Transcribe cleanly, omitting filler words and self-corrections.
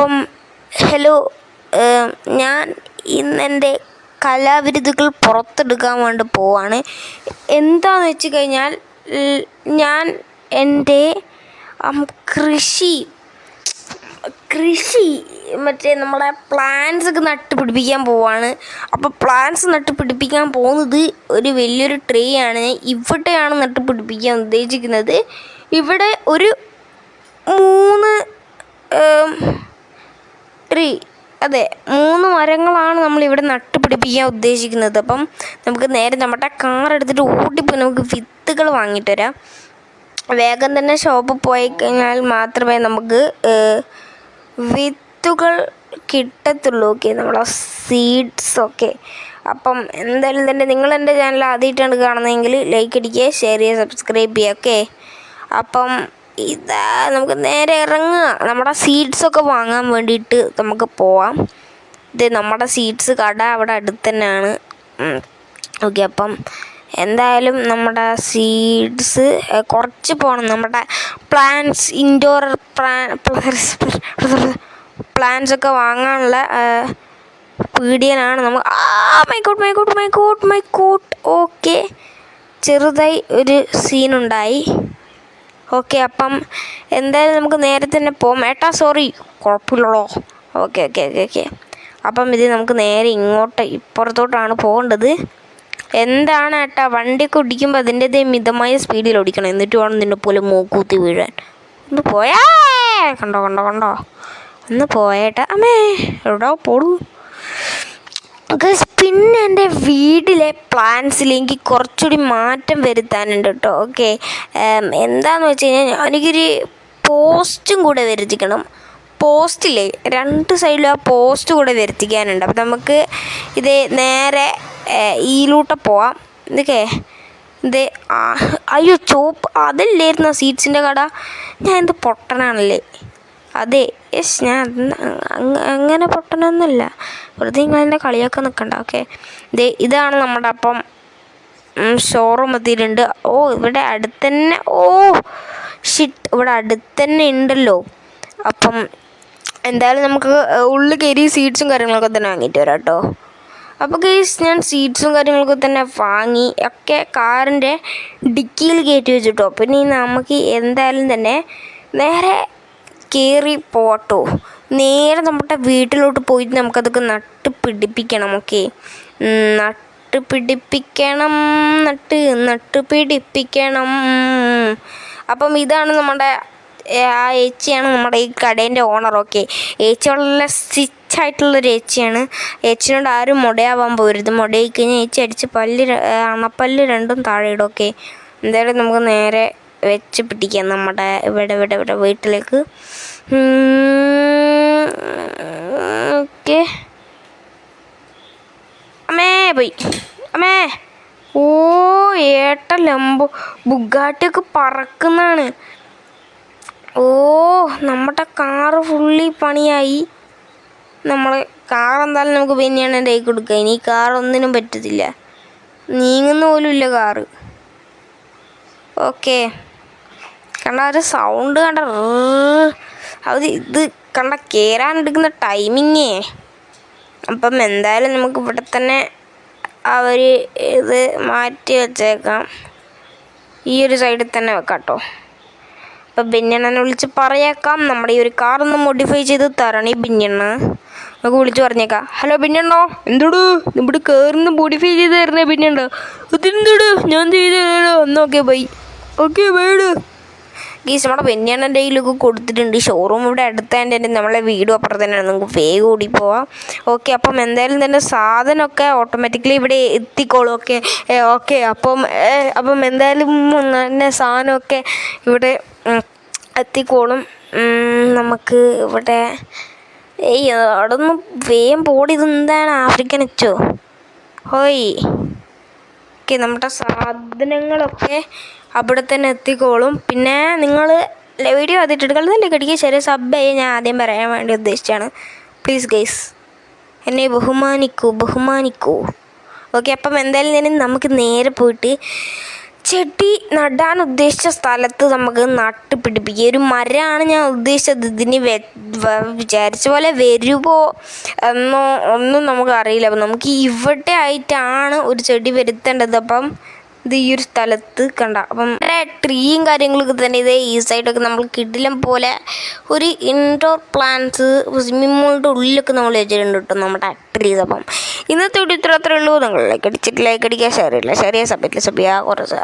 അപ്പം ഹലോ, ഞാൻ ഇന്നെൻ്റെ കലാവിരുതുകൾ പുറത്തെടുക്കാൻ വേണ്ടി പോവാണ്. എന്താണെന്ന് വെച്ച് കഴിഞ്ഞാൽ ഞാൻ എൻ്റെ കൃഷി മറ്റേ നമ്മുടെ പ്ലാന്റ്സൊക്കെ നട്ട് പിടിപ്പിക്കാൻ പോവാണ്. അപ്പോൾ പ്ലാന്റ്സ് നട്ട് പിടിപ്പിക്കാൻ പോകുന്നത് ഒരു വലിയൊരു ട്രീ ആണ്. ഇവിടെയാണ് നട്ട് പിടിപ്പിക്കാൻ ഉദ്ദേശിക്കുന്നത്. ഇവിടെ ഒരു 3 മരങ്ങളാണ് നമ്മളിവിടെ നട്ട് പിടിപ്പിക്കാൻ ഉദ്ദേശിക്കുന്നത്. അപ്പം നമുക്ക് നേരെ നമ്മുടെ കാർ എടുത്തിട്ട് ഓടിപ്പോയി നമുക്ക് വിത്തുകൾ വാങ്ങിയിട്ട് വരാം. വേഗം തന്നെ ഷോപ്പിൽ പോയി കഴിഞ്ഞാൽ മാത്രമേ നമുക്ക് വിത്തുകൾ കിട്ടത്തുള്ളൂ. നമ്മളെ സീഡ്സൊക്കെ. അപ്പം എന്തായാലും തന്നെ നിങ്ങളെൻ്റെ ചാനൽ ആദ്യമായിട്ടാണ് കാണുന്നതെങ്കിൽ ലൈക്ക് അടിക്കുക, ഷെയർ ചെയ്യുക, സബ്സ്ക്രൈബ് ചെയ്യുക. അപ്പം ഇതാ നമുക്ക് നേരെ ഇറങ്ങുക. നമ്മുടെ സീഡ്സൊക്കെ വാങ്ങാൻ വേണ്ടിയിട്ട് നമുക്ക് പോവാം. ഇത് നമ്മുടെ സീഡ്സ് കട അവിടെ അടുത്ത് തന്നെയാണ്. അപ്പം എന്തായാലും നമ്മുടെ സീഡ്സ് കുറച്ച് പോകണം. നമ്മുടെ പ്ലാന്റ്സ് ഇൻഡോർ പ്ലാന്റ്സൊക്കെ വാങ്ങാനുള്ള പീടികയിലാണ് നമ്മൾ. മൈ ഗോഡ് ഓക്കെ, ചെറുതായി ഒരു സീനുണ്ടായി. ഓക്കെ, അപ്പം എന്തായാലും നമുക്ക് നേരെ തന്നെ പോകാം. സോറി, കുഴപ്പമില്ലല്ലോ. ഓക്കെ. അപ്പം ഇത് നമുക്ക് നേരെ ഇപ്പുറത്തോട്ടാണ് പോകേണ്ടത്. എന്താണ് വണ്ടിയൊക്കെ ഓടിക്കുമ്പോൾ അതിൻ്റെതേ മിതമായ സ്പീഡിൽ ഓടിക്കണം. എന്നിട്ട് വേണം നിന്നെ പോലെ മൂക്കൂത്തി വീഴാൻ. ഒന്ന് പോയാ കണ്ടോ ഒന്ന് പോയേട്ടാ. അമ്മേ എവിടാ പോടൂ. പിന്നെ എൻ്റെ വീട്ടിലെ പ്ലാന്റ്സിലേക്ക് കുറച്ചുകൂടി മാറ്റം വരുത്താനുണ്ട് കേട്ടോ. ഓക്കെ, എന്താണെന്ന് വെച്ച് കഴിഞ്ഞാൽ എനിക്കൊരു പോസ്റ്റും കൂടെ വരുത്തിക്കണം. പോസ്റ്റില്ലേ 2 സൈഡിലും ആ പോസ്റ്റ് കൂടെ വരുത്തിക്കാനുണ്ട്. അപ്പം നമുക്ക് ഇത് നേരെ ഈലൂട്ട പോവാം. ഇത് അയ്യോ ചോപ്പ് അതല്ലായിരുന്നു സീഡ്സിൻ്റെ കട. ഞാൻ എന്ത് പൊട്ടനാണല്ലേ. അതെ ഞാൻ അങ്ങനെ പൊട്ടനൊന്നുമില്ല. വെറുതെ നിങ്ങളെന്നെ കളിയൊക്കെ നിൽക്കണ്ട. ഓക്കെ, ഇതാണ് നമ്മുടെ അപ്പം ഷോറൂം എത്തിയിട്ടുണ്ട്. ഇവിടെ അടുത്ത് തന്നെ ഇവിടെ അടുത്ത് തന്നെ ഉണ്ടല്ലോ. അപ്പം എന്തായാലും നമുക്ക് ഉള്ളിൽ കയറി സീഡ്സും കാര്യങ്ങളൊക്കെ തന്നെ വാങ്ങിയിട്ട് വരാം കേട്ടോ. അപ്പോൾ ഗൈസ്, ഞാൻ സീഡ്സും കാര്യങ്ങളൊക്കെ തന്നെ വാങ്ങി ഒക്കെ കാറിൻ്റെ ഡിക്കിയിൽ കയറ്റി വെച്ചിട്ടോ. പിന്നെ നമുക്ക് എന്തായാലും തന്നെ നേരെ കയറി പോട്ടോ. നേരെ നമ്മുടെ വീട്ടിലോട്ട് പോയിട്ട് നമുക്കതൊക്കെ നട്ട് പിടിപ്പിക്കണം. ഓക്കെ, നട്ട് പിടിപ്പിക്കണം. അപ്പം ഇതാണ് നമ്മുടെ ആ ഏച്ചിയാണ് നമ്മുടെ ഈ കടേൻ്റെ ഓണർ. ഓക്കെ, ഏച്ചി വളരെ സ്റ്റിച്ചായിട്ടുള്ളൊരു ഏച്ചിയാണ്. ഏച്ചിനോട് ആരും മുടയാവാൻ പോരുത്. മുടയായി കഴിഞ്ഞാൽ ഏച്ചി അടിച്ച് അണപ്പല്ല് 2 താഴെ ഇടും. ഓക്കെ, എന്തായാലും നമുക്ക് നേരെ വെച്ച് പിടിക്കാം നമ്മുടെ ഇവിടെ വീട്ടിലേക്ക്. ഓക്കെ, പോയി അമ്മേ. ലംബോ ബുഗാട്ടിയൊക്കെ പറക്കുന്നതാണ്. നമ്മുടെ കാറ് ഫുള്ളി പണിയായി. നമ്മൾ കാർ എന്തായാലും നമുക്ക് പിന്നെയാണ് എൻ്റെ കൈ കൊടുക്കുക. ഇനി കാറൊന്നിനും പറ്റത്തില്ല, നീങ്ങുന്ന പോലും ഇല്ല കാറ്. ഓക്കെ, ഒരു സൗണ്ട് ഇത് കയറാനെടുക്കുന്ന ടൈമിങ്ങേ. അപ്പം എന്തായാലും നമുക്ക് ഇവിടെ തന്നെ ഇത് മാറ്റി വെച്ചേക്കാം. ഈ ഒരു സൈഡിൽ തന്നെ വെക്കാം കേട്ടോ. അപ്പം ബിന്യണ്ണനെ വിളിച്ച് പറയേക്കാം നമ്മുടെ ഈ ഒരു കാറൊന്ന് മോഡിഫൈ ചെയ്ത് തരണേ ബിന്യണ്ണ. നമുക്ക് വിളിച്ച് പറഞ്ഞേക്കാം. ഹലോ ബിന്യണ്ണോ, എന്തോടു ഇവിടെ കാറിന്ന് മോഡിഫൈ ചെയ്ത് തരണേ ബിന്യണ്ണ. അതെന്തോട് ഞാൻ ചെയ്ത് തരാമല്ലോ. എന്നൊക്കെ ബൈ. ഓക്കെ ബൈഡ്. ഗീസ്, നമ്മുടെ ബെന്യാണ്ണൻ്റെ കയ്യിലൊക്കെ കൊടുത്തിട്ടുണ്ട്. ഷോറൂം ഇവിടെ അടുത്തതിൻ്റെ നമ്മളെ വീടും അപ്പുറത്ത് തന്നെയാണ്. നമുക്ക് വേഗം ഓടി പോവാം. ഓക്കെ, അപ്പം എന്തായാലും തന്നെ സാധനമൊക്കെ ഓട്ടോമാറ്റിക്കലി ഇവിടെ എത്തിക്കോളും. ഓക്കെ അപ്പം എന്തായാലും തന്നെ സാധനമൊക്കെ ഇവിടെ എത്തിക്കോളും. നമുക്ക് ഇവിടെ അവിടെ നിന്ന് വേഗം പോടി. ഇതെന്താണ് ആഫ്രിക്കൻ അച്ചോ? ഓക്കെ, നമ്മുടെ സാധനങ്ങളൊക്കെ അവിടെ തന്നെ എത്തിക്കോളും. പിന്നെ നിങ്ങൾ വീഡിയോ ആദ്യമായിട്ട് കടിക്കുക ചെറിയ സബ് ചെയ്യാൻ ഞാൻ ആദ്യം പറയാൻ വേണ്ടി ഉദ്ദേശിച്ചാണ്. പ്ലീസ് ഗൈസ്, എന്നെ ബഹുമാനിക്കൂ. ഓക്കെ, അപ്പം എന്തായാലും നമുക്ക് നേരെ പോയിട്ട് ചെടി നടാൻ ഉദ്ദേശിച്ച സ്ഥലത്ത് നമുക്ക് നട്ട് പിടിപ്പിക്കുക. ഒരു മരമാണ് ഞാൻ ഉദ്ദേശിച്ചത്. ഇതിന് വിചാരിച്ച പോലെ വരുമോ എന്നോ ഒന്നും നമുക്കറിയില്ല. അപ്പം നമുക്ക് ഇവിടെ ആയിട്ടാണ് ഒരു ചെടി വരുത്തേണ്ടത്. അപ്പം ഇത് ഈ ഒരു സ്ഥലത്ത് കണ്ട. അപ്പം ട്രീയും കാര്യങ്ങളൊക്കെ തന്നെ ഇതേ ഈ സൈഡൊക്കെ നമ്മൾ കിടിലം പോലെ ഒരു ഇൻഡോർ പ്ലാന്റ്സ് സ്വിമ്മിംഗ് പൂളിൻ്റെ ഉള്ളിലൊക്കെ നമ്മൾ വെച്ചിട്ടുണ്ട് കേട്ടോ നമ്മുടെ ട്രീസ്. അപ്പം ഇന്നത്തെ വീഡിയോ ഇത്ര അത്രേ ഉള്ളൂ. നിങ്ങൾ ലൈക്ക് അടിച്ചിട്ട് ലൈക്ക് അടിക്കുക, ഷെയർ ചെയ്യുക, സബ്മിറ്റ് ചെയ്യുക കുറച്ച്